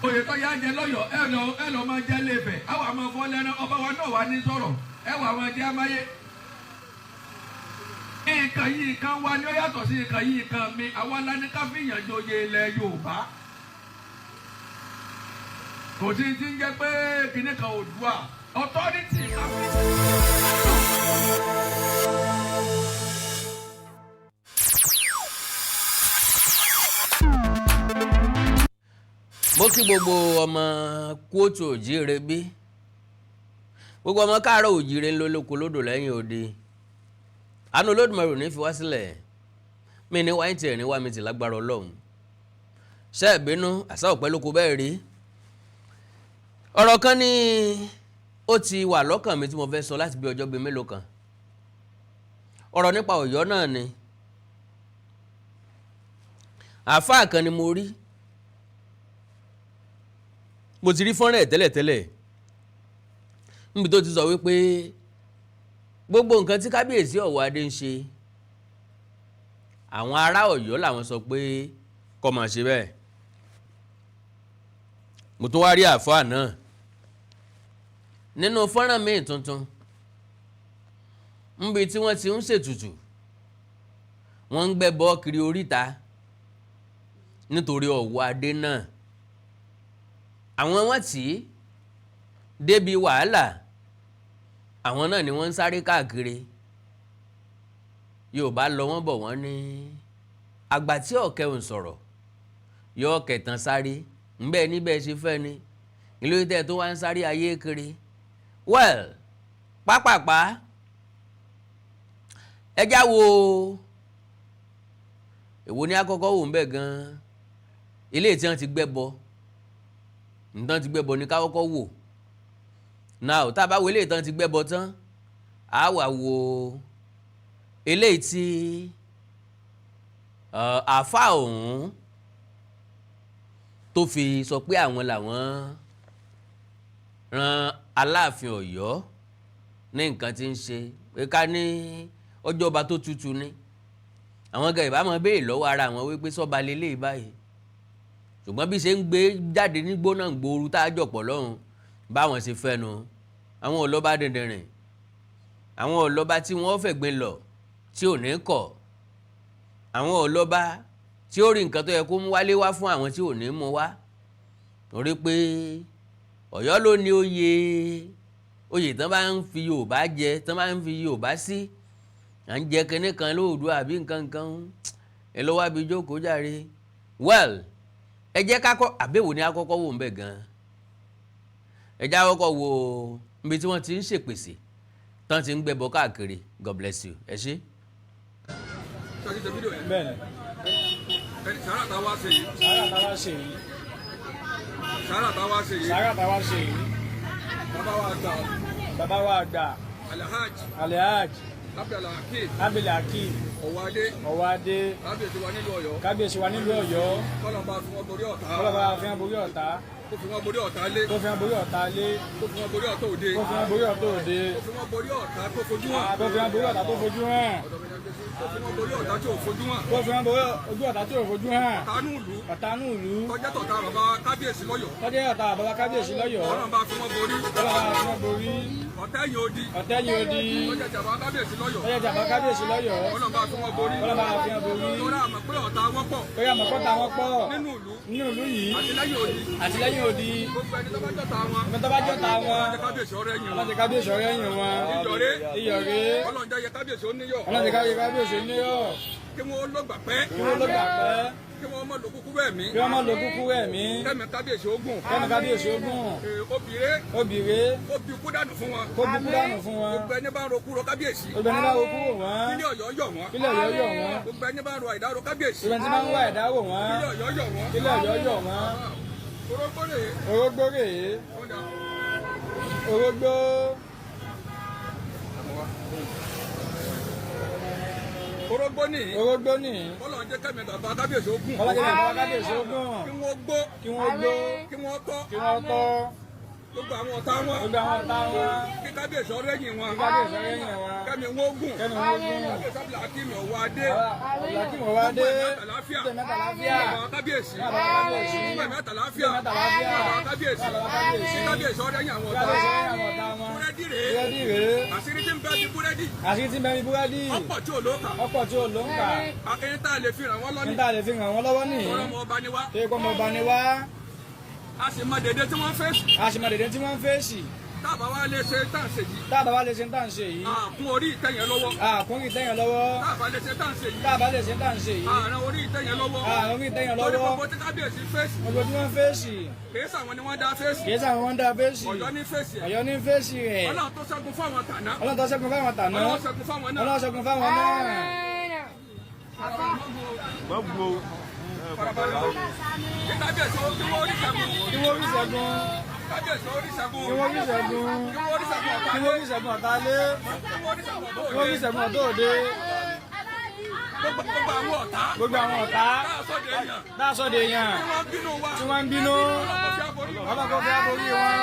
oyè tó yá jẹ lọ́yọ̀ ẹ lọ máa jẹ́ lẹ́fẹ̀ àwọn àmọ́ fọ́ lẹ́nu ọba wa náà wà ní sọ̀rọ̀ ẹ wà máa jẹ́ amáyé. nǹkan yìí kan wá ní ó yàtọ̀ sí nǹkan yìí kan mi àwa lánìí fìyàn joyè ilẹ̀ Yorùbá. kò sí ti ń jẹ́ pé kinní kan Oòduà authority kan fi. mo kí gbogbo ọmọ kóòtù òjíire bí gbogbo ọmọ káàárọ̀ òjíire ńlọ́lọ́kọ lódò lẹ́yìn òde àánú Olódùmarè ní fi wá sílẹ̀ mí ní wáyé tiẹ̀ ní wá mi ti lágbára Ọlọ́run ṣe é bínú àṣà òpẹ́ lóko bẹ́ẹ̀ rí ọ̀rọ̀ kan ní ó ti wà lọ́kàn mi tí mo fẹ́ sọ láti bí ọjọ́ bíi mélòó kan ọ̀rọ̀ nípa Ọ̀yọ́ náà ni àáfàá kan ni mo rí mo ti rí fọ́nrán ẹ̀ tẹ́lẹ̀tẹ́lẹ̀ níbi tó ti sọ wípé gbogbo nǹkan tí kábíyèsí Ọ̀wọ́adé ń ṣe àwọn ará Ọ̀yọ́ làwọn sọ pé kó máa ṣe bẹ́ẹ̀ mo tún wá rí àáfàá náà nínú fọ́nrán míì tuntun níbi tí wọ́n ti ń ṣètùtù wọ́n ń gbẹ́bọ kiri oríta nítorí Ọ̀wọ́adé náà àwọn wọn tí débi wàhálà àwọn náà ni wọ́n ń sáré káàkiri Yorùbá lọ wọ́n bọ̀ wọ́n ní àgbà tí ọ̀kẹ́hùn sọ̀rọ̀ yọ kẹtàn sáré ńbẹ níbẹ̀ ṣe fẹ́ ni ìlú tẹ́ tó wá ń sáré ayé kiri well pápápá ẹjá wo èwo ni àkọ́kọ́ wò ń bẹ̀ gan-an ilé tí wọ́n ti gbẹ́bọ nǹkan ti gbẹ́bọ ní ká kọ́kọ́ wò náà tá a bá wo eléyìí tán ti gbẹ́bọ tán a wà wo eléyìí tí àáfàá ọ̀hún tó fi sọ pé àwọn làwọn ran Aláàfin Ọ̀yọ́ ní nǹkan tí ń ṣe pé ká ní ọjọ́ ọba tó tutù ni àwọn gẹ̀ ìbámu béèrè lọ́wọ́ ara àwọn wípé sọ́ba lélẹ́yìí báyìí ṣùgbọ́n bí ṣe ń gbé jáde ní gbóná gbòòrú tá a jọ̀pọ̀ lọ́hùn báwọn ṣe fẹ́ nu àwọn ọlọ́ba dẹ̀dẹ̀rìn àwọn ọlọ́ba tí wọ́n fẹ̀gbin lọ tí ò ní kọ̀ àwọn ọlọ́ba tí ó rí nǹkan tó yẹ kó mú wálé wá fún àwọn tí ò ní mú wá torí pé Ọ̀yọ́ ló ní oyè tán bá ń fi Yorùbá jẹ tán bá ń fi Yorùbá sí à ń jẹ kinní kan lóòdùà àbí nǹkan kan ẹ lọ́wọ́ àbí jókòó jàre well ẹ jẹ́ ká kọ́ àbẹ̀wò ní àkọ́kọ́ wò ń bẹ̀ gan-an ẹ jẹ́ àkọ́kọ́ wo níbi tí wọ́n ti ń ṣèpèsè tán ti ń gbẹ́bọ káàkiri God bless you ẹ ṣé. bẹ́ẹ̀ni sàrà táwa ṣe yìí. sàrà táwa ṣe yìí. bàbá wa àgbà. Alhaji. Abdulhakeem. Ọ̀wọ́adé. kábíyèsí wa nílùú Ọ̀yọ́. kọ́lọ̀ bá fún wọn borí ọ̀tá. kó fi wọn borí ọ̀tá lé. kó fi wọn borí ọ̀tá òde. kó fi wọn borí ọ̀tá tó fojú hàn. kó fi wọn borí ọ̀tá tó fojú hàn. kó fi wọn borí ọ̀tá tí ò fojú hàn. ọ̀tánú ìlú. tọ́jẹ́ tọ̀tá bàbá kábíyèsí lọ́yọ̀. Ọlọ́run bá fi wọn borí. ọ̀tẹ́yìn odi. tọ́jẹ́ jàmbá kábíyèsí lọ́yọ̀. Ọlọ́run bá fi wọn borí. torí àmọ̀ pé ọ̀tá wọn pọ̀. nínú ìlú yìí. àtìlẹ́yìn odi. gbogbo ẹni tó bá jọ́ta wọn. ọlọ́run jẹ́ kábíyèsí ọ̀rẹ́ yìn wọn. Iyọ̀rẹ́. Ọlọ́run jẹ́ kábíyèsí ó níyọ̀. kí wọ́n lọ́gbà pẹ́. kí wọ́n mọ̀ lò kúkú ẹ̀mí. kẹ́mi kábíyèsí ogun. obìnrin. ó bí kú dànù fún wọn. gbogbo ẹni bá ń ro kúrò kábíyèsí. ilé Ọ̀yọ́ yọ̀ wọ́n. gbogbo ẹni bá ń ro àìdárò kábíyèsí. ilé Ọ̀yọ́ yọ̀ wọ́n. Orógbó rèé. Orógbó. Orógbó ní. Ọlọ́run jẹ́ kẹ́mi bàbá kábíyèsí ogun. Kí wọ́n gbó. kí wọ́n tọ́. gbogbo àwọn ọ̀tá wọn. kí kábíyèsí ọ̀rẹ́yìn wọn. kẹ́mi wọ́n gùn. kábíyèsí Abdulhakeem Ọwọ́adé. bàbá kábíyèsí. bàbá àtàláfíà. bàbá kábíyèsí. kábíyèsí ọ̀rẹ́yìn àwọn ọ̀tá wọn. búrẹ́dì rèé. àṣírí tí ń bẹ ní búrẹ́dì. ọ̀pọ̀ tí ò ló ń kà. ẹni tá a lè fi ràn wọ́n lọ́wọ́ ní. ọmọ ọba ni wá. a sì mọ dèdè tí wọ́n fèsì. tábà wá lè ṣe tá à ń ṣe yìí. àkún orí ìtẹ̀yẹ lọ́wọ́. tábà lè ṣe tá à ń ṣe yìí. àrùn orí ìtẹ̀yẹ lọ́wọ́. lórí gbogbo tí kábíyèsí fèsì. kìí sàwọn ni wọ́n dá fèsì. Ọ̀yọ́ ní fèsì rẹ̀. Ọlọ́run tó ṣẹ́gun fáwọn tàná. Ọlọ́run ṣẹ́gun fáwọn náà. gbogbo kábíyèsí orí ṣẹ́gun. kí wọ́n rí ṣẹ́gun ọ̀tálé. kí wọ́n rí ṣẹ́gun ọ̀tá òde. gbogbo àwọn ọ̀tá. dáṣọ́dé èèyàn. tí wọ́n ń bínú. ọlọ́kọ̀ fi aborí wọn.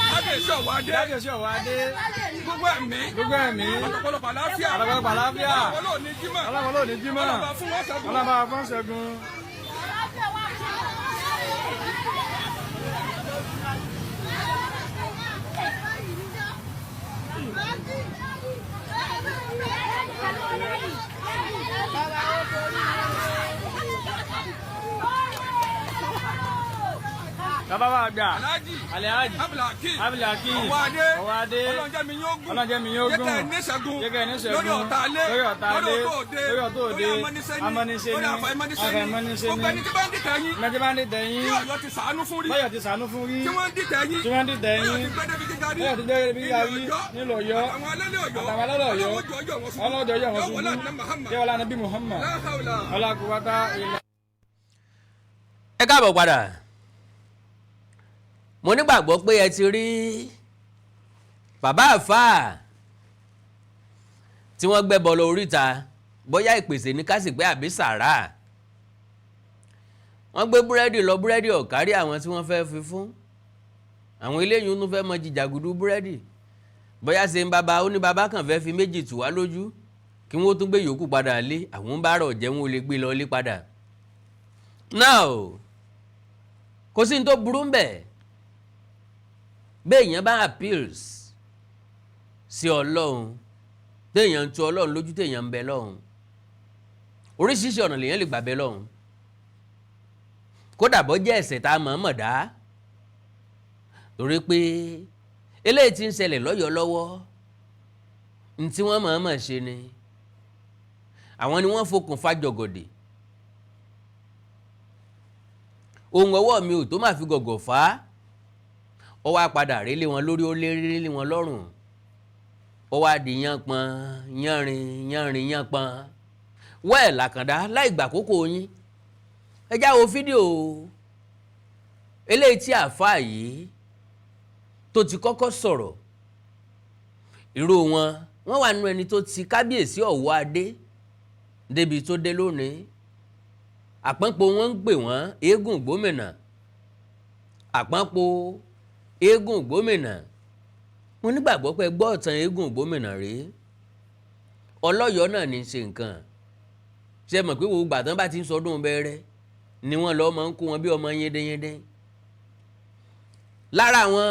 Kábíyèsí Ọwọ́adé. Gbogbo ẹ̀mí. Ọ̀pọ̀lọpọ̀ àlàáfíà. Ọlọ́run ló ní jímọ̀. Ọlọ́run bá fún ṣẹ́gun. Bàbá wa gbà. Alhaji Abdulhakeem Ọwọ́adé. Ọlọ́njẹ́ mi yóò gùn. Jẹ́kẹ́ ní ṣẹ́gun. Lórí ọ̀tá alé. Lórí ọ̀tá òde. Lórí amọ́nisẹ́ ní. Gbogbo ẹni tí bá ń dìtẹ̀ yín. Tí Ọ̀yọ́ ti ṣàánú fún rí. Tí wọ́n ń dìtẹ̀ yín. Bóyá ti gbẹ́dẹ́ bí gíga rí. Nílò Ọ̀yọ́. Àwọn alẹ́lẹ́ Ọ̀yọ́. Ọlọ́dọ̀ Ọ̀yọ́ wọn sùn. Yẹ́wọ́lá Nàbí Muhammad. Ọlọ́kùnwátá ilẹ̀. Ẹ káàbọ̀ padà. Mo nígbàgbọ́ pé ẹ ti rí bàbá àfáà tí wọ́n gbẹ́bọ lọ oríta bóyá ìpèsè ní kásìpẹ́ àbí sàrà. Wọ́n gbé búrẹ́dì lọ, búrẹ́dì ọ̀kárí àwọn tí wọ́n fẹ́ fi fún. Àwọn eléyìí ń fẹ́ mọ jìjàgùdù búrẹ́dì. Bóyá ṣe ń bàbá ó ní bàbá kan fẹ́ fi méjì tù wá lójú kí wọ́n tún gbé yòókù padà lé, àwọn ń bá rọ̀ jẹ́ wọn ò lè gbé lọ lé padà. Now kò sí ní tó burú ń bẹ̀. Béèyàn bá appeals sí Ọlọ́run, téèyàn ń tu Ọlọ́run lójú, téèyàn ń bẹ lọ́hùn, oríṣiríṣi ọ̀nà lèèyàn lè gbà bẹ lọ́hùn. Kódà bọ́ jẹ́ ẹ̀ṣẹ̀ tá a mọ̀ọ́mọ̀ dá, torí pé eléyìí tí ń ṣẹlẹ̀ lọ́yọ̀ọ́ lọ́wọ́ ní tí wọ́n mọ̀ọ́mọ̀ ṣe ni. Àwọn ni wọ́n fokùnfà jọ̀gọ̀dẹ̀. Ohun ọwọ́ mi ò tó máa fi gọ̀gọ̀ fà á. Ó wá padà rélé wọn lórí, ó lé wọn lọ́rùn. Ó wá di yánpọn yánpọn. Wẹ́ẹ̀ làkàndá láì gbà kókó yín. Ẹ já wo fídíò eléyìí tí àáfàá yìí tó ti kọ́kọ́ sọ̀rọ̀. Irú wọ́n wà nínú ẹni tó ti kábíyèsí Ọwọ́adé débi tó dé lónìí. Àpọ́npọ̀ wọn ń pè wọ́n eégún Ìgbómìnà. Àpọ́npọ̀ eégún Ìgbómìnà. Mo nígbàgbọ́ pé gbọ́ ọ̀tàn eégún Ìgbómìnà rèé. Ọlọ́yọ̀ọ́ náà ní í ṣe nǹkan. Ṣé mọ̀ pé gbogbo àtàn bá ti ń sọdún bẹ̀rẹ̀ ni wọ́n lọ́ọ́ máa ń kó wọn bí ọmọ yédéyédé. Lára àwọn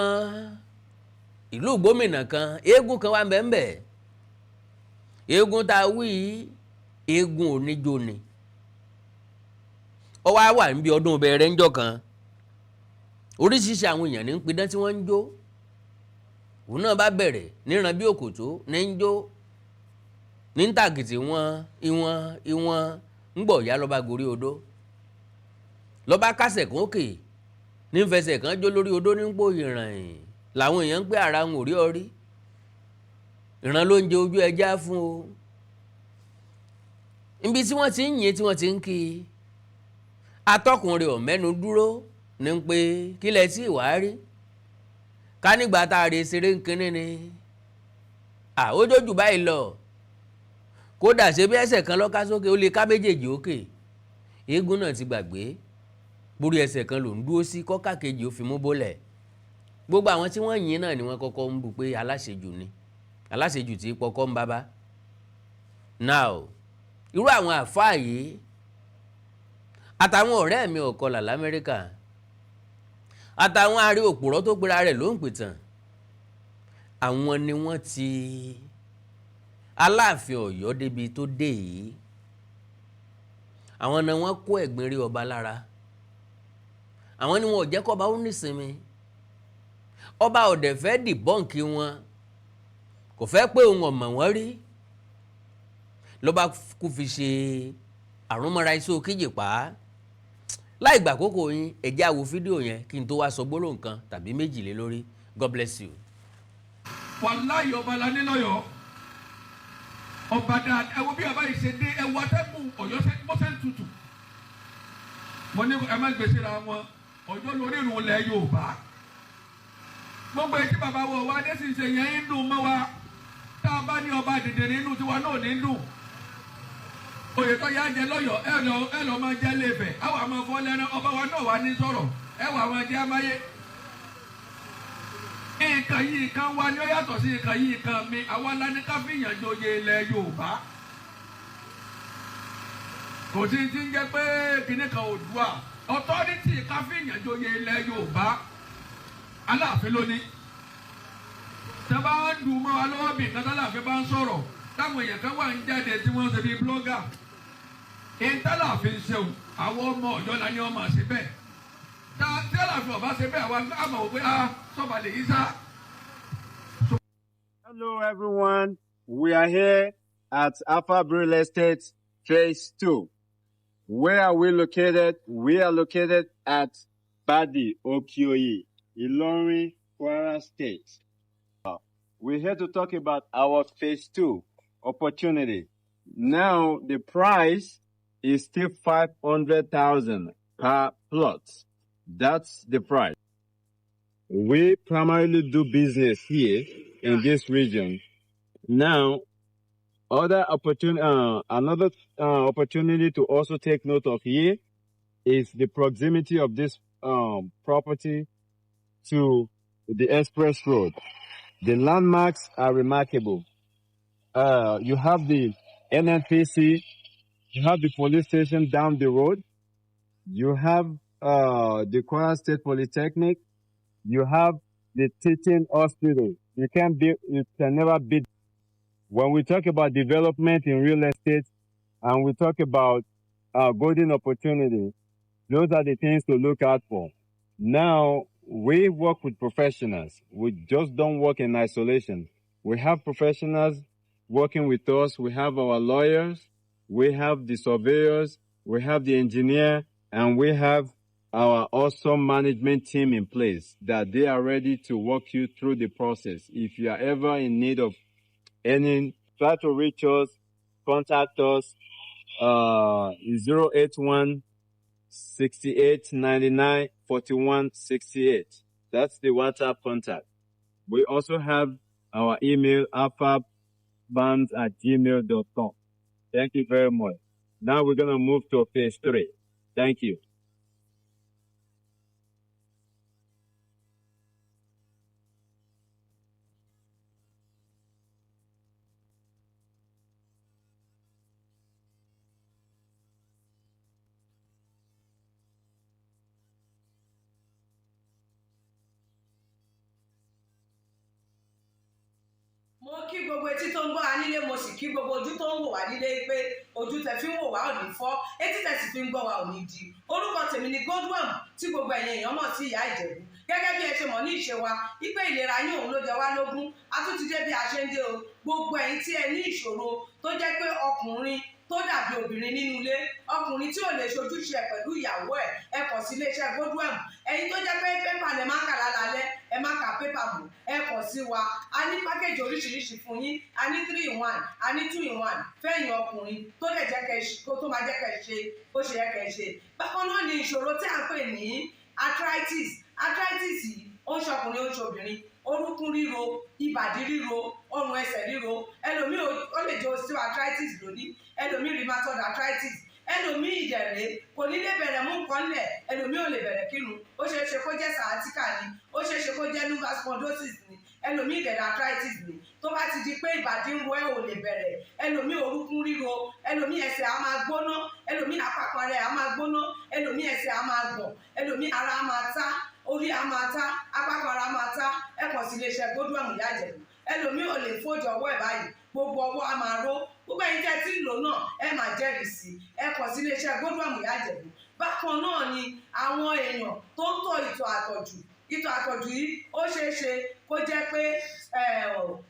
ìlú Ìgbómìnà kan, eégún kan wà ńbẹ̀. Eégún tá a wí eégún oníjó ni. Ó wá wà níbi ọdún bẹ̀rẹ̀ ńjọ́ kan. Oríṣiríṣi àwọn èèyàn ní ń pidán tí wọ́n ń jó. Òun náà bá bẹ̀rẹ̀ níran bí òkòtó ní ń jó. Ní ń tàkìtì ìwọ̀n ń gbọ̀ ya lọ́ba gorí odó. Lọ́ba kásẹ̀ kan òkè ní ń fẹsẹ̀ kan jó lórí odó ní ń pò ìràn làwọn èèyàn ń pé ara ń orí ọrí. Ìran ló ń jẹ ojú ẹja fún o. Ibi tí wọ́n ti ń yìn tí wọ́n ti ń kí atọ́kùn rẹ̀ ò mẹ́nu dúró ní pé kílẹ̀ tí ìwà rí ká nígbà tá a rè ṣeré nkínní ni àwòjójú báyìí lọ kódà ṣe bí ẹsẹ̀ kan lọ́ka sókè ó lè ká méjèèjì òkè eégún náà ti gbàgbé borí ẹsẹ̀ kan ló ń dúró sí kọ́kà kejì ó fi mú bólẹ̀ gbogbo àwọn tí wọ́n yìn náà ni wọ́n kọ́kọ́ ń bú pé aláṣejù ni aláṣejù tí pọkọ́ ń bábá now irú àwọn àfáà yìí àtàwọn ọ̀rẹ́ mi ọ̀kọlà l'Amẹ́ríkà àtàwọn àrí òpùrọ́ tó pera rẹ̀ ló ń pìtàn àwọn ni wọ́n ti Aláàfin Ọ̀yọ́ débi tó dé yìí àwọn náà wọ́n kó ẹ̀gbin rí ọba lára àwọn ni wọn ò jẹ́ kọ́ba ó nísinmi ọba ọ̀dẹ̀ fẹ́ dìbọ́ǹkì wọn kò fẹ́ pé òun ọ̀mọ̀ wọ́n rí ló bá kú fi ṣe àrùnmọ́ra iṣẹ́ òkèjì pa á láì gbà kókò yín ẹ jẹ́ á wo fídíò yẹn kí n tó wá sọ gbólóhùn kan tàbí méjì lé lórí. God bless you. wàláyé ọba lání lọ́yọ̀ọ́ ọba dáadáa ẹ wo bí ọba yìí ṣe dé ẹ wọ atẹ́gùn Ọ̀yọ́ mọ́sẹ̀ ń tutù mo ní ẹ má gbèsè ra wọn Ọ̀yọ́ lórí ìrùn ilẹ̀ Yorùbá gbogbo etí bàbá wọ wá dé sì ń ṣe yẹn ń dùn mọ́ wa tá a bá ní ọba dìde nínú tiwa náà ní dùn oyè tó yá jẹ lọ́yọ̀ọ́ ẹ lọ máa jẹ lébẹ̀ àwọn àmọ́ fọ́ lẹ́nu ọba wa náà wà ní sọ̀rọ̀ ẹ wà wọn jẹ́ amáyé nǹkan yìí kan wá ní ó yàtọ̀ sí nǹkan yìí kan mi àwa lání ká fi yàn joyè ilẹ̀ Yorùbá kò sí ti ń jẹ́ pé kinní kan Oòduà ọ̀tọ́rìtì ká fi yàn joyè ilẹ̀ Yorùbá Aláàfin lónìí sábà ń dùn mọ́ wa lọ́wọ́ bí nǹkan tálàfin bá ń sọ̀rọ̀ táwọn èèyàn kan wà ń jáde tí wọ́n ṣe bí blọ́gà ìtàláàfin ṣeun àwọn ọmọ Ọ̀yọ́ la ní ọmọ ṣe bẹ́ẹ̀ tí Aláàfin ọba ṣe bẹ́ẹ̀ àwọn àmọ̀ wò pé sọ́ba lè yí sá. Hello everyone, we are here at AFAB Real Estate Phase 2. Where are we located? We are located at Badi Okioyi, Ilorin, Kwara State. We're here to talk about our Phase 2 opportunity. Now, the price is still 500,000 per plot. That's the price. We primarily do business here in this region. Now, another opportunity to also take note of here is the proximity of this property to the express road. The landmarks are remarkable. You have the NNPC, you have the police station down the road, you have the Kwara State Polytechnic, you have the teaching hospital. You can never beat. When we talk about development in real estate and we talk about golden opportunity, those are the things to look out for. Now, we work with professionals. We just don't work in isolation. We have professionals working with us. We have our lawyers, we have the surveyors, we have the engineer, and we have our awesome management team in place that they are ready to walk you through the process. If you are ever in need of any, try to reach us, contact us, 081 68 99 41 68. That's the WhatsApp contact. We also have our email, afabbands@gmail.com. Thank you very much. Now we're going to move to phase 3. Thank you. Mo kí gbogbo etí tó ń gbọ́ wa nílé, mo sì kí gbogbo ojú tó ń wò wá nílé pé ojú tẹ fi ń wò wá ò ní fọ́, etí tẹ sì fi ń gbọ́ wa ò ní di. Orúkọ tèmi ni Godwin tí gbogbo ẹ̀yin èèyàn mọ̀ sí Ìyá Ìjẹ̀bú. Gẹ́gẹ́ bí ẹ ṣe mọ̀ ní ìṣe wa, wípé ìlera yín òun ló jẹ wá lógún. A tún ti dé bí a ṣe ń dé o. Gbogbo ẹ̀yin tí ẹ ní ìṣòro tó jẹ́ pé ọkùnrin tó dàbí obìnrin nínú ilé, ọkùnrin tí ò lè ṣojúṣe ẹ̀ pẹ̀lú ìyàwó ẹ̀, ẹ kàn sí iléeṣẹ́ Godwem. Ẹ̀yin tó jẹ́ pé pépà lẹ máa ń kà lálálẹ́, ẹ má ka pépà mọ́, ẹ kàn sí wa. A ní pákéjì oríṣiríṣi fún yín, a ní 3-in-1, a ní 2-in-1 fẹ́yìn ọkùnrin tó máa jẹ́ kẹ́ ṣe bó ṣe yẹ kẹ́ ṣe. Bákan náà ni ìṣòro tí à ń pè ní arthritis yìí ó ń ṣọkùnrin ó ń ṣobìnrin, orúnkún ríro, ìbàdí ríro, ọrùn ẹsẹ̀ ríro, ẹlòmíì ó lè jẹ́ osteoarthritis lónìí, ẹlòmíì rheumatoid arthritis, ẹlòmíì ìdẹ̀rẹ̀ kò ní lè bẹ̀rẹ̀ mú nǹkan lẹ̀, ẹlòmíì ò lè bẹ̀rẹ̀ kírun, ó ṣeé ṣe kó jẹ́ sciatica ni, ó ṣeé ṣe kó jẹ́ lumbar spondylosis ni, ẹlòmíì ìdẹ̀rẹ̀ arthritis ni. Tó bá ti di pé ìbàdí ń ro ẹ̀ ò lè bẹ̀rẹ̀, ẹlòmíì orúnkún ríro, ẹlòmíì ẹsẹ̀ á máa gbóná, ẹlòmíì àpapọ̀ rẹ̀ á máa gbóná, ẹlòmíì ẹsẹ̀ á máa gbọ̀n, ẹlòmíì ara á máa tá, orí á máa tá, àpapọ̀ ara á máa tá. Ẹ kàn sí iléeṣẹ́ Godwem Ìyá Ìjẹ̀bú. Ẹlòmíì ò lè fojú ọwọ́ ẹ̀ báyìí, gbogbo ọwọ́ á máa ró. Gbogbo ẹ̀yin tẹ́ tí ń lò náà ẹ máa jẹ́rìí sí. Ẹ kàn sí iléeṣẹ́ Godwem Ìyá Ìjẹ̀bú. Bákan náà ni àwọn èèyàn tó ń tọ̀ ìtọ̀ àtọ̀jù yìí ó ṣeé ṣe kó jẹ́ pé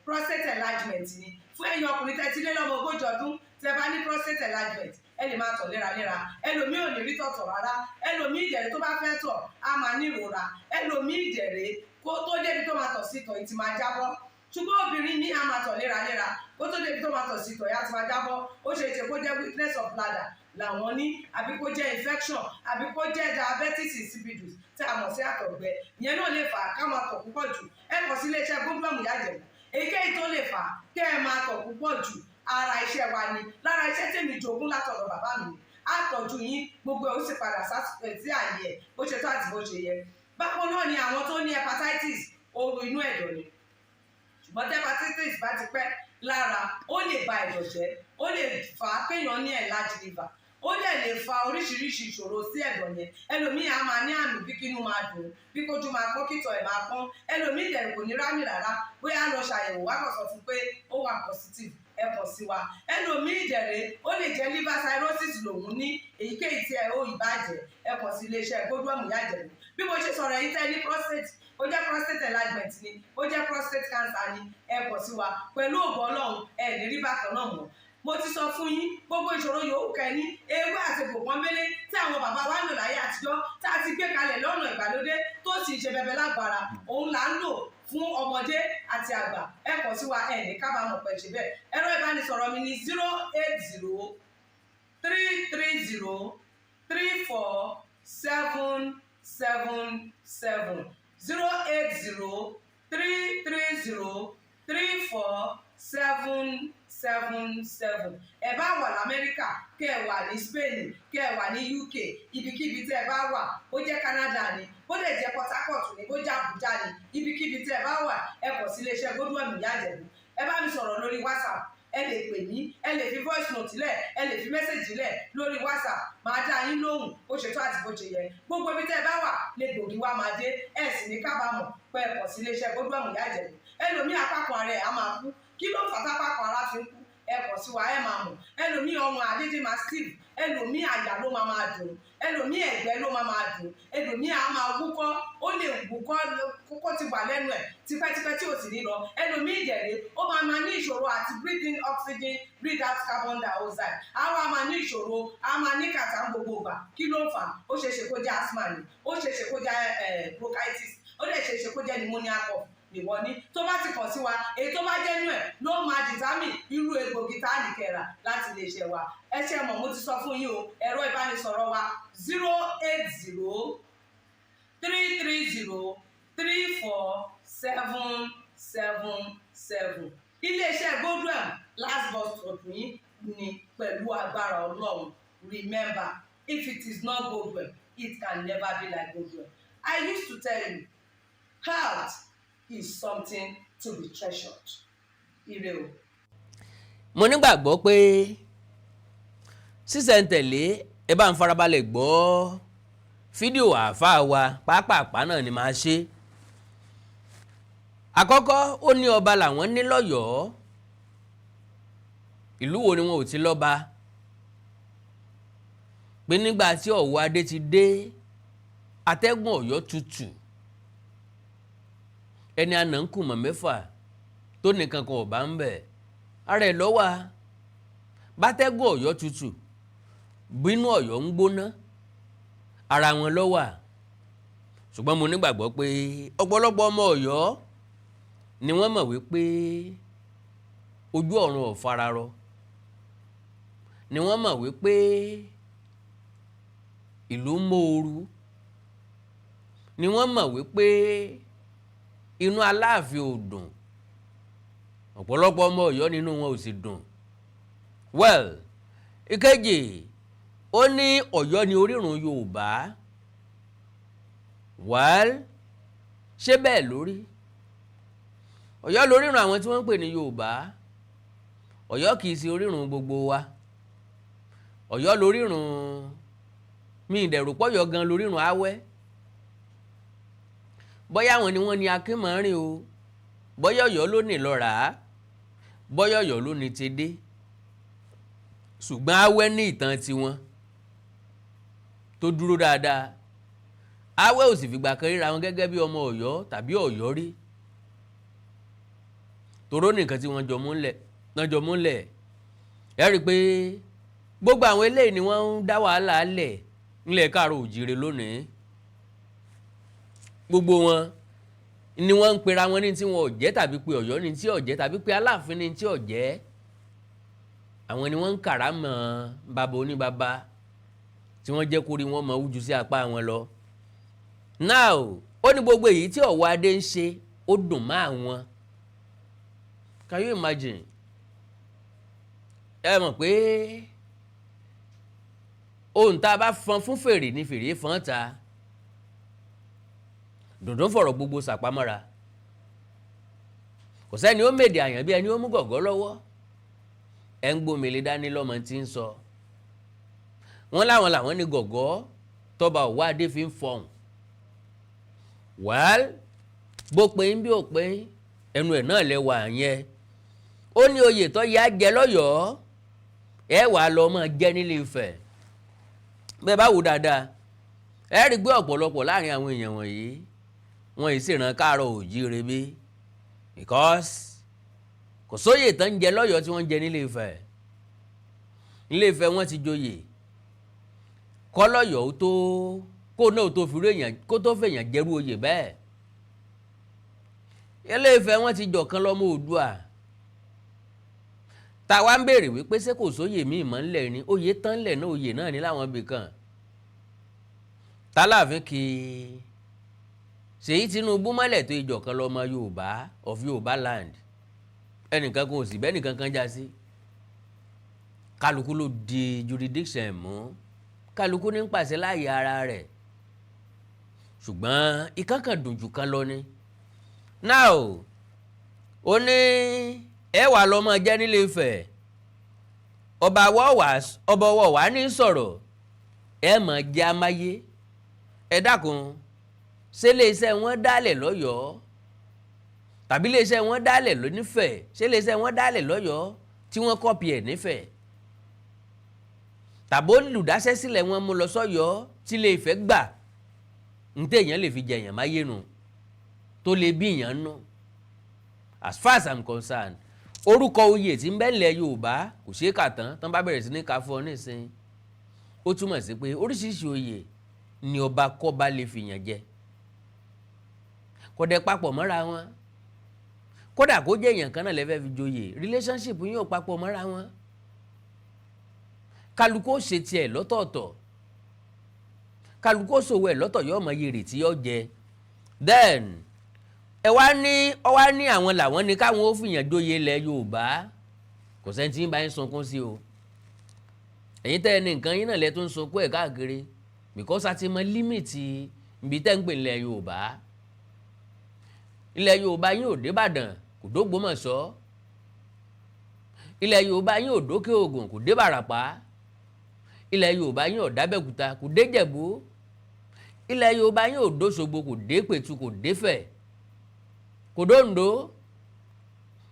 prostate enlargement ni. Fún ẹ̀yin ọkùnrin tẹ́ ti lé lọ́mọ 40 ọdún tẹ́ bá ní prostate enlargement, ẹ lè máa tọ̀ léraléra. Ẹlòmíì ò ní rí tọ̀tọ̀ rárá, ẹlòmíì ìdẹ̀rẹ̀ tó bá fẹ́ tọ̀ á máa ní ìrora, ẹlòmíì ìdẹ̀rẹ̀ kó tó débi tó máa tọ̀ sí ìtọ̀ yìí ti máa jábọ́. Ṣùgbọ́n obìnrin ní á máa tọ̀ léraléra, kó tó débi tó máa tọ̀ sí ìtọ̀ yìí á ti máa jábọ́. Ó ṣe é ṣe kó jẹ́ weakness of bladder làwọn ní, àbí kó jẹ́ infection, àbí kó jẹ́ diabetes insipidus tí a mọ̀ sí àtọ̀gbẹ. Ìyẹn náà lè fà á ká máa tọ̀ púpọ̀ jù. Ẹ kàn sí iléeṣẹ́ Godwem Ìyá Ìjẹ̀bú. Èyíkéyìí tó lè fà á kẹ́ ẹ máa tọ̀ púpọ̀ jù, ara iṣẹ́ wa ni, lára iṣẹ́ tèmi jogún látọ̀dọ̀ bàbá mi. Àtọ̀jú yín gbogbo ẹ̀ ó sì padà sí àyè ẹ̀ bó ṣe tó àti bó ṣe yẹ. Bákan náà ni àwọn tó ní hepatitis, ooru inú ẹ̀dọ̀ ni. Ṣùgbọ́n tí hepatitis bá ti pẹ́ lára, ó lè ba ẹ̀dọ̀ jẹ́, ó lè fà á kéèyàn ní enlarged liver, ó dẹ̀ lè fa oríṣiríṣi ìṣòro sí ẹ̀dọ̀ yẹn. Ẹlòmíì á máa ní àmì bí kínú máa dùn, bí kójú máa pọ́n, kítọ̀ ẹ̀ máa pọ́n. Ẹlòmíì dẹ̀ kò ní rámì rárá, bóyá lọ ṣàyẹ̀wò wá kàn sọ fún pé ó wà positive, ẹ kàn sí wa. Ẹlòmíì ìdẹ̀rẹ̀ ó lè jẹ́ liver cirrhosis lòun ní, èyíkéyìí tí ẹ ó ìbàjẹ́, ẹ kàn sí iléeṣẹ́ Godwem Ìyá Ìjẹ̀bú. Bí mo ṣe sọ̀rọ̀ yìí tẹ́ ní prostate, ó jẹ́ prostate enlargement ni, ó jẹ́ prostate cancer ni, ẹ kàn sí wa. Pẹ̀lú ògo Ọlọ́run ẹ lè rí bákan náà mọ́. Mo ti sọ fún yín gbogbo ìṣòro yòówù kẹ́ni, ewé àti egbò pọ́nbélé tí àwọn bàbá wa ń lò láyé àtijọ́ tá a ti gbé kalẹ̀ lọ́nà ìgbàlódé tó sì ṣe bẹbẹ lágbára, òun là ń lò fún ọmọdé àti àgbà. Ẹ kàn sí wa, ẹ ní kábàámọ̀ pẹ̀ ṣe bẹ́ẹ̀. Ẹ̀rọ ìbánisọ̀rọ̀ mi ni 080-330-34777 080-330-34777. Ẹ bá wà l'Amẹ́ríkà, kẹ́ ẹ wà ní Spain, kẹ́ ẹ wà ní UK, ibikíbi tẹ́ ẹ bá wà, ó jẹ́ Canada ni, ó lè jẹ́ Port Harcourt ni, ó jẹ́ Abuja ni, ibikíbi tẹ́ ẹ bá wà, ẹ kàn sí iléeṣẹ́ Godwem Ìyá Ìjẹ̀bú. Ẹ bá mi sọ̀rọ̀ lórí WhatsApp, ẹ lè pè mí, ẹ lè fi voice note lẹ̀, ẹ lè fi message lẹ̀ lórí WhatsApp, máa dá yín lóhùn bó ṣe tó àti bó ṣe yẹ. Gbogbo ibi tẹ́ ẹ bá wà lè gbòógì wá máa dé, ẹ sì ní kábàámọ̀ pé ẹ kàn sí iléeṣẹ́ Godwem Ìyá Ìjẹ̀bú. Ẹlòmíì àpapọ̀ ara ẹ̀ á máa kú, kí ló fà tápapọ̀ ara fi ń kú? Ẹ kàn sí wa, ẹ máa mọ̀. Ẹlòmíì ọrùn àdédé máa steve, ẹlòmíì àyà ló máa dùn, ẹlòmíì ẹ̀gbẹ́ ló máa dùn, ẹlòmíì á máa wúkọ́, ó lè wúkọ́ kókó ti wà lẹ́nu ẹ̀ tipẹ́tipẹ́ tí ò sì ní lọ. Ẹlòmíì ìdẹ̀rẹ̀ ó máa ní ìṣòro àti breathe in oxygen, breathe out carbon dioxide. Á wá máa ní ìṣòro, á máa ní kàtà gbogbo ìgbà. Kí ló fà á? Ó ṣeéṣe kó jẹ́ asthma ni, ó ṣeéṣe kó jẹ́ bronchitis, ó dẹ̀ ṣeéṣe kó jẹ́ pneumonia cough ìwọ ní. Tó bá ti kàn sí wa, èyí tó bá jẹ́ nú ẹ̀ ló máa determine irú egbògi tá a lè kẹ́ra láti lè ṣe wa. Ẹ ṣe mọ̀, mo ti sọ fún yín o, ẹ̀rọ ìbánisọ̀rọ̀ wa 080-330-34777. Iléeṣẹ́ Godwem last but not least ni pẹ̀lú agbára Ọlọ́run. Remember, if it is not Godwem, it can never be like Godwem. I used to tell you, health is something to be treasured. Ire o. Mo nígbàgbọ́ pé sísẹ̀ntẹ̀lé ẹ bá ń farabalẹ̀ gbọ́ fídíò àáfàá wa pápápá náà ni màá ṣe. Àkọ́kọ́ ó ní ọba làwọn ní lọ́yọ̀ọ́. Ìlú wo ni wọn ò ti lọ́ba? Pé nígbà tí Ọ̀wọ̀ Adé ti dé, atẹ́gùn Ọ̀yọ́ tutù. Ẹni àná ń kùmọ̀ mẹ́fà tó nìkan kan ọ̀bá ń bẹ̀. Ara ẹ̀ lọ́wà. bátẹ́gùn Ọ̀yọ́ tutù bínú Ọ̀yọ́ ń gbóná ara wọn ló wà ṣùgbọ́n mo nígbàgbọ́ pé ọ̀pọ̀lọpọ̀ ọmọ Ọ̀yọ́ ni wọ́n mọ̀ wípé ojú ọ̀run ò fararọ ni wọ́n mọ̀ wípé ìlú mòoru ni wọ́n mọ̀ wípé inú Aláàfin ò dùn ọ̀pọ̀lọpọ̀ ọmọ Ọ̀yọ́ nínú wọn ò sì dùn. Well, ìkejì ó ní Ọ̀yọ́ ni orírun Yorùbá. Well, ṣé bẹ́ẹ̀ lórí? Ọ̀yọ́ lorírun àwọn tí wọ́n ń pè ní Yorùbá. Ọ̀yọ́ kìí ṣe orírun gbogbo wa. Ọ̀yọ́ lorírun mi ìdẹ̀rù pọ̀yọ́ gan lorírun Awẹ́. Bọ́yá wọn ni wọ́n ní Akínmọ́rin o. Bọ́yá Ọ̀yọ́ ló ní Ìlọ́rà. Bọ́yá Ọ̀yọ́ ló ní Tedé. Ṣùgbọ́n Awẹ́ ní ìtàn tiwọn tó dúró dáadáa. Awẹ́ ò sì fìgbà kan ríra wọn gẹ́gẹ́ bí ọmọ Ọ̀yọ́ tàbí Ọ̀yọ́ rí. Toró nìkan tí wọ́n jọ múlẹ̀. Ẹ rí i pé gbogbo àwọn eléyìí ni wọ́n ń dá wàhálà lẹ̀ nílẹ̀ Káàárọ̀ Oòjíire lónìí. Gbogbo wọn ni wọ́n ń pera wọn ní tí wọn ò jẹ́ tàbí pé Ọ̀yọ́ ní tí ò jẹ́ tàbí pé Aláàfin ní tí ò jẹ́. Àwọn ni wọ́n ń kàrámọ̀ bàbá oníbàbá tí wọ́n jẹ́ kórí wọn mọ̀ wújú sí apá wọn lọ. Now ó ní gbogbo èyí tí Ọ̀wọ́ Adé ń ṣe ó dùn mọ́ àwọn. Can you imagine? Ẹ mọ̀ pé ohun tá a bá fọn fún fèrè ni fèrè fọn ta. Dùndún fọ̀rọ̀ gbogbo sàpamọ́ra. Kò sẹ́ni ó mèdè àyàn bí ẹni ó mú gọ̀gọ́ lọ́wọ́. Ẹ ń gbómele dání lọ́mọ tí ń sọ. Wọ́n láwọn ní gọ̀gọ́ tọ́ba Ọ̀wọ́ Adé fi ń fọhùn. Well, bó pin bí ò pin ẹnu ẹ̀ náà lẹ́wà yẹn. Ó ní oyè tó yá jẹ lọ́yọ̀ọ́ ẹ wàá lọ mọ́ jẹ́ nílé Ifẹ̀. Bẹ́ẹ̀ bá wò dáadáa ẹ rí gbé ọ̀pọ̀lọpọ̀ láàrin àwọn èèyàn wọ̀nyí wọn yìí sì ràn Káàárọ̀ Oòjíire bí because kò sóyè tán ń jẹ lọ́yọ̀ọ́ tí wọ́n ń jẹ nílé Ifẹ̀. Nílé Ifẹ̀ wọ́n ti joyè kọ́ lọ́yọ̀ọ́ tó kó náà tó fi rí èèyàn kó tó fèèyàn jẹ́rú oyè bẹ́ẹ̀. Ilé Ifẹ̀ wọ́n ti jọ̀kan lọ́mọ Oòduà. Táwa ń béèrè wípé ṣé kò sóyè míì mọ́ ńlẹ̀ ni oyè tán ńlẹ̀ náà oyè náà ní láwọn ibì kan. Tálàfin kì í Ṣèyí Tinubu mọ́lẹ̀ tó ìjọ̀kan lọ́mọ Yorùbá of Yorùbá land. Ẹnìkan kan ò sì bẹ́ẹ̀ nìkan kan já sí. Kálukú ló di jurisdiction mú. Kálukú ní ń pàṣẹ láàyè ara rẹ̀. Ṣùgbọ́n ìkan kan dùn jù kan lọ ni. Now ó ní ẹ wà lọ́mọ jẹ́ nílé Ifẹ̀. Ọba ọwọ́ wà ní sọ̀rọ̀ ẹ mọ̀ jẹ́ amáyé. Ẹ dákun ṣé iléeṣẹ́ wọn dálẹ̀ lọ́yọ̀ọ́ tàbí iléeṣẹ́ wọn dálẹ̀ lónífẹ̀ ṣé iléeṣẹ́ wọn dálẹ̀ lọ́yọ̀ọ́ tí wọ́n kọ́pì ẹ̀ nífẹ̀ tàbí olùdáṣẹ́ sílẹ̀ wọn mú lọ sọ́yọ́ tí Ilé Ifẹ̀ gbà ń tẹ̀yàn lè fi jẹ̀yàn máyé nu tó lè bí ìyàn nù. As far as I'm concerned orúkọ oyè tí ń bẹ ńlẹ̀ Yorùbá kò ṣeé kà tán bá bẹ̀rẹ̀ sí ní ká fún ọ nísìnyí. Ó túmọ̀ sí pé oríṣiríṣi oyè ni ọba kọ́ba lè fìyàn jẹ kò dẹ̀ papọ̀ mọ́ra wọn. Kódà kó jẹ́ èèyàn kan náà lẹ́fẹ̀ẹ́ fi joyè relationship yín ò papọ̀ mọ́ra wọn. Kálukú ó ṣe tiẹ̀ lọ́tọ̀ọ̀tọ̀. Kálukú ó ṣòwò ẹ̀ lọ́tọ̀ yóò mọ iye rè tí yóò jẹ. Then ọ wá ní àwọn làwọn ní káwọn ó fìyàn joyè ilẹ̀ Yorùbá kò sẹ́ni tí ń bá yín sunkún sí o. Ẹ̀yin tẹ́ ẹni nǹkan yín náà lẹ́ tó ń sunkún ẹ̀ káàkiri because a ti mọ límìtì ibi tẹ́ ń pè ilẹ̀ Yorùbá. Ilẹ̀ Yorùbá yín ò dé Ìbàdàn kò dógbómọ̀ṣọ́. Ilẹ̀ Yorùbá yín ò dókè Ògùn kò dé Bàràpá. Ilẹ̀ Yorùbá yín ò dábẹ́kúta kò dé Jẹ̀bú. Ilẹ̀ Yorùbá yín ò dóṣogbo kò dé Pẹ̀tù kò dé Fẹ̀ kò dóńdó.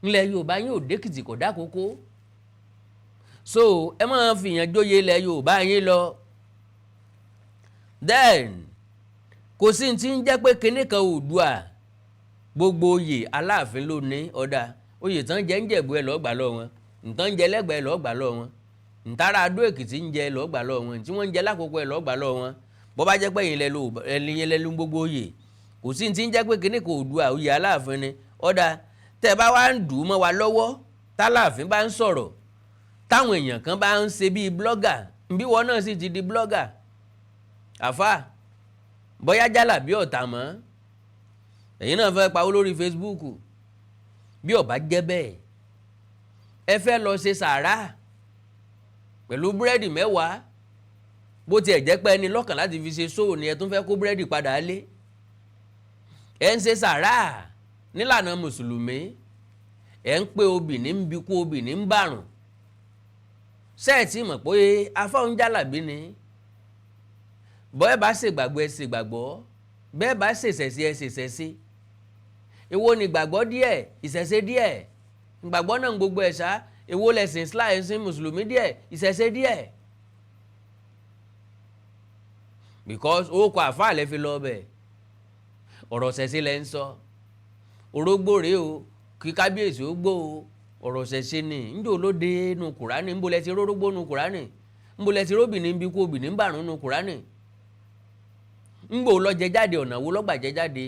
Ilẹ̀ Yorùbá yín ò dékìtì kò dákókó. So ẹ máa fìyàn jóyè ilẹ̀ Yorùbá yín lọ. Then kò sí ti ń jẹ́ pé kinní kan Oòduà gbogbo oyè Aláàfin ló ní ọ̀dà oyè tán jẹ́ ń Jẹ̀bú ẹ lọ́ọ́ gbà lọ wọn nǹkan jẹ́ lẹ́gbẹ̀ẹ́ lọ́ọ́ gbà lọ wọn ntara Adó Èkìtì ń jẹ lọ́gbà lọ́wọ́ wọn tí wọ́n ń jẹ lákòókò ẹ̀ lọ́gbà lọ́wọ́ wọn bọ́ bá jẹ́ pé ẹ̀yin lẹ́lu gbogbo oyè kò sí ti ń jẹ́ pé kíní kò du àwòyè Aláàfin ni ọ̀dà tẹ́ bá wá ń dùn mọ́ wa lọ́wọ́ tálàfin bá ń sọ̀rọ̀ táwọn èèyàn kan bá ń ṣe bíi blọ́gà bí wọn náà sì ti di blọ́gà àfà bóyá jálà bí ọ̀tà mọ́ ẹ̀yin náà fẹ́ pawó lórí Facebook bí ó bá jẹ́ bẹ́ẹ̀ ẹ fẹ́ lọ ṣe sàárà pẹ̀lú búrẹ́dì 10 bó tiẹ̀ jẹ́ pé ẹni lọ́kàn láti fi ṣe sóò ni ẹ tún fẹ́ kó búrẹ́dì padà lé ẹ ń ṣe sàárà nílànà mùsùlùmí ẹ ń pé obì ní ń bí kú obì ní ń bàrùn sẹ́ẹ̀tì mọ̀ pé afáwọn jálàbí ni bọ́ ẹ bá ṣègbàgbọ́ ẹ ṣègbàgbọ́ bẹ́ẹ̀ bá ṣèṣẹ̀ṣe ẹ ṣèṣẹ̀ṣe èwo ni gbàgbọ́ díẹ̀ ìṣẹ̀ṣe díẹ̀ gbàgbọ́ náà gbogbo ẹ̀ ṣá èwo lẹ̀sìn Islam ẹ̀sìn mùsùlùmí díẹ̀ ìṣẹ̀ṣe díẹ̀ because ó kọ àfáà lẹ́ fi lọ bẹ̀ ọ̀rọ̀ ṣẹ̀ṣe lẹ́ ń sọ orógbó rèé o kí kábíyèsí ó gbó o ọ̀rọ̀ ṣẹ̀ṣe ni ńjọ́ ló dé nu Kùránì ńbo lẹ ti rórógbó nu Kùránì ńbo lẹ ti róbìnrin bí kú obìnrin ń bàrún nu Kùránì ńgbò lọ jẹ jáde ọ̀nà wo lọ́gbà jẹ jáde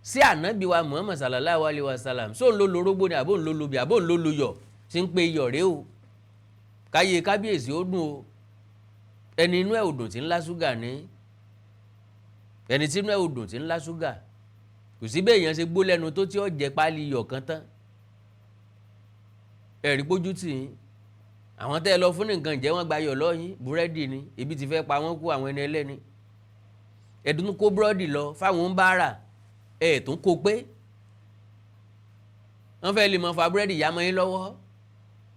sí ànábì wa Muhammad sallallahu alayhi wa sallam sóun ló lorógbó ni àbóun ló lobì àbóun ló luyọ̀ tí ń pe iyọ̀ rèé o káyé kábíyèsí ó dùn o ẹni inú ẹ̀ òdùn tí ń lá ṣúgà ní ẹni tí inú ẹ̀ òdùn tí ń lá ṣúgà kò sí bẹ́ẹ̀ èèyàn ṣe gbó lẹ́nu tó tí ó jẹ páálí iyọ̀ kan tán ẹ̀rí pójú tì í àwọn tẹ́ ẹ lọ fún nǹkan ìjẹ́ wọ́n gba iyọ̀ lọ́yìn búrẹ́dì ni ebi ti fẹ́ pa wọ́n kú àwọn ẹni ẹlẹ́ni ẹ̀dùn kó búrọ́dì lọ fáwọn ń bá rà ẹ̀ tún kó pé wọ́n fẹ́ lè mọ fa búrẹ́dì yá mọ́ yín lọ́wọ́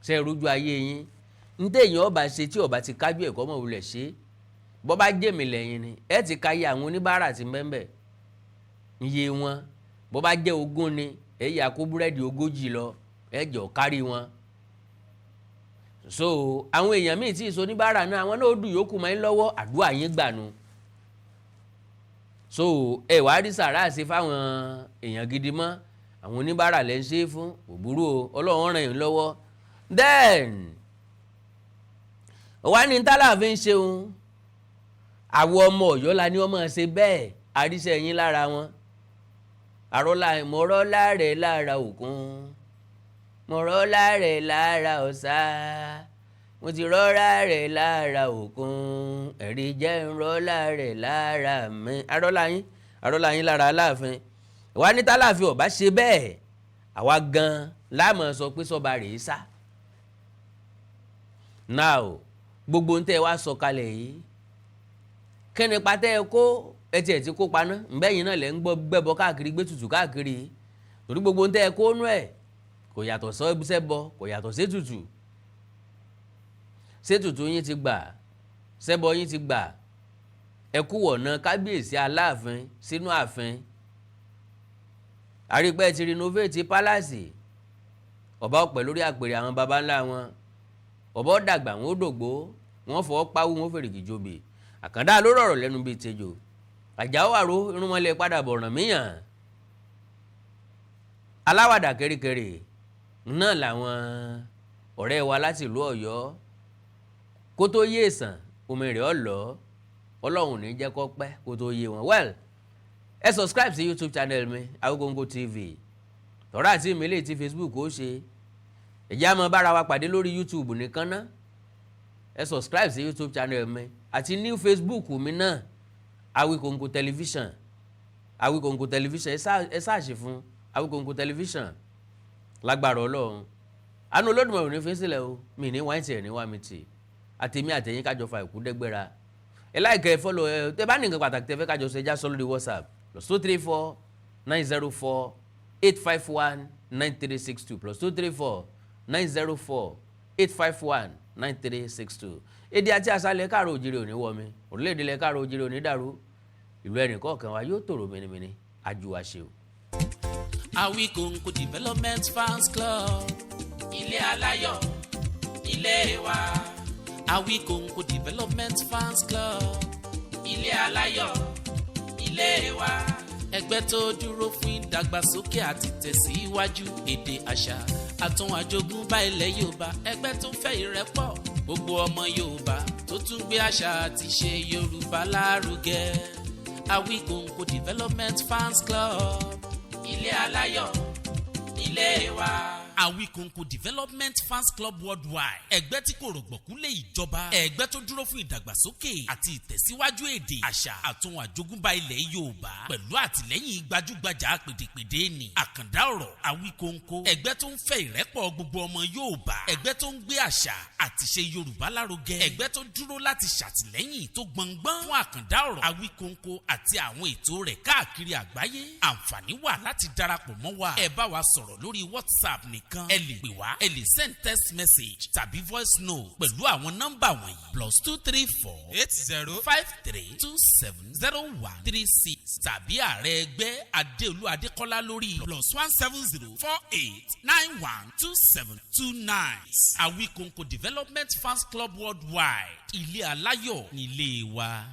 ṣe rújú ayé yín ní téèyàn ọba ṣe tí ọba ti kájú ẹ̀kọ́ mọ̀ wulẹ̀ ṣe bọ́ bá jẹ́mi lẹ́yìn ni ẹ ti ka iye àwọn oníbàárà ti mẹ́mbẹ̀ iye wọn bọ́ bá jẹ́ 20 ni ẹ yà kó búrẹ́dì 40 lọ ẹ jọ kárí wọn so àwọn èèyàn míì tí ìsọ oníbàárà náà àwọn náà ó dùn yòókù mọ́ yín lọ́wọ́ àdúrà yín gbà nu so ẹ wàá rí sàrà ṣe fáwọn èèyàn gidi mọ́ àwọn oníbàárà lẹ́ ń ṣe fún òbúrò Ọlọ́run ràn yín lọ́wọ́ then wá ní tálàfin ṣeun àwọn ọmọ Ọ̀yọ́ la ní ọmọ ṣe bẹ́ẹ̀ àríṣẹ́ yín lára wọn àrọ́lá mọ̀rọ́lá rẹ̀ lára òkun mọ̀rọ́lá rẹ̀ lára ọ̀sà mo ti rọ́lá rẹ̀ lára òkun ẹ̀rí jẹ́ ń rọ́lá rẹ̀ lára mi àrọ́lá yín lára Aláàfin wá ní tálàfin ọ̀bá ṣe bẹ́ẹ̀ àwa gan láàmú sọ pé sọ́ba rèé sá now gbogbo ń tẹ́ wá sọ kalẹ̀ yìí kẹ́ni patẹ́ ẹ kó ẹtì ẹ̀ ti kó paná ńbẹ́yìn náà lẹ́ ń gbọ́ gbẹ́bọ káàkiri gbé tutù káàkiri torí gbogbo ń tẹ́ ẹ kó nú ẹ̀ kò yàtọ̀ sẹ́bọ kò yàtọ̀ sétùtù sétùtù yín ti gbà sẹ́bọ yín ti gbà ẹ kú wọ̀nà kábíyèsí Aláàfin sínú ààfin àrípẹ́ ti renovate pálásì ọba ọ̀pẹ lórí àpèrè àwọn baba ńlá wọn ọba dàgbà wọn ó dògbó wọn fọ́ pawú wọn fèrèkì jobi àkàndá ló rọ̀rọ̀ lẹ́nu bíi tejò àjàó àró irúnmọ́lẹ̀ padà bọ̀ràn míyàn aláwàdà kẹ́ríkẹ́rí náà làwọn ọ̀rẹ́ wa láti ìlú Ọ̀yọ́ kó tó yé èsàn omi rẹ̀ ọ̀lọ́ Ọlọ́run ní jẹ́ kó pẹ́ kó tó yé wọn well ẹ subscribe sí YouTube channel mi Awikonko TV tọ́ra àti ìmílẹ̀ tí Facebook ó ṣe ẹ̀jẹ̀ àmọ́ bára wa pàdé lórí YouTube nìkan ná ẹ subscribe sí YouTube channel mi àti new Facebook mi náà Awikonko television ẹ sáàṣì fún Awikonko television lágbára Ọlọ́run àánú Olódùmarè ò ní fi sílẹ̀ o mi ní wáìntì ẹ̀ ní wá mi tì àtẹ̀mí àtẹ̀yìn kájọ fa ìkú dẹ́gbẹ́ra ẹ láìkẹ́ ẹ fọ́lọ̀ ẹ tẹ bá ní nǹkan pàtàkì tẹ fẹ́ kájọ ṣe já sọ lórí WhatsApp +234 904 851 9362 +234 904 851 9362 èdè àti àṣàlẹ̀ káàró òjìrè òní wọmi orílẹ̀-èdè lẹ̀ káàró òjìrè òní dàrú ìlú ẹnì kọ̀ọ̀kan wa yóò tòrò mìnìmìnì àjùwà ṣe o. Awikonko Development Fans Club ilé aláyọ̀ ilé wa. Awikonko Development Fans Club ilé aláyọ̀ ilé wa. Ẹgbẹ́ tó dúró fún ìdàgbàsókè àti tẹ̀síwájú èdè àṣà àtún àjogúnbá ilẹ̀ Yorùbá. Ẹgbẹ́ tó fẹ́ ìrẹ́pọ̀ gbogbo ọmọ Yorùbá tó tún gbé àṣà àti ṣe Yorùbá lárugẹ. Awikonko Development Fans Club, ilé aláyọ̀ ilé wa. Awikonko Development Fans Club Worldwide, ẹgbẹ́ tí kò rọ̀gbọ̀kú lé ìjọba, ẹgbẹ́ tó dúró fún ìdàgbàsókè àti ìtẹ̀síwájú èdè, àṣà àtún àjogúnbá ilẹ̀ Yorùbá pẹ̀lú àtìlẹ́yìn gbajúgbajà pèdèpèdè ni àkàndá ọ̀rọ̀ Awikonko, ẹgbẹ́ tó ń fẹ́ ìrẹ́pọ̀ gbogbo ọmọ Yorùbá, ẹgbẹ́ tó ń gbé àṣà àti ṣe Yorùbá lárugẹ, ẹgbẹ́ tó dúró láti ṣàtìlẹ́yìn tó gbọngbọ́n fún àkàndá ọ̀rọ̀ Awikonko àti àwọn ètò rẹ̀ káàkiri àgbáyé. Àǹfààní wà láti darapọ̀ mọ́ wa. Ẹ bá wa sọ̀rọ̀ lórí WhatsApp nìkan, ẹ lè pè wá, ẹ lè send text message tàbí voice note pẹ̀lú àwọn nọ́mbà wọ̀nyí: +234 8053270136 tàbí ààrẹ ẹgbẹ́ Adéolú Adékọ́lá lórí +17048912729. Awikonko Development Fans Club Worldwide, ilé aláyọ̀ nílé wa.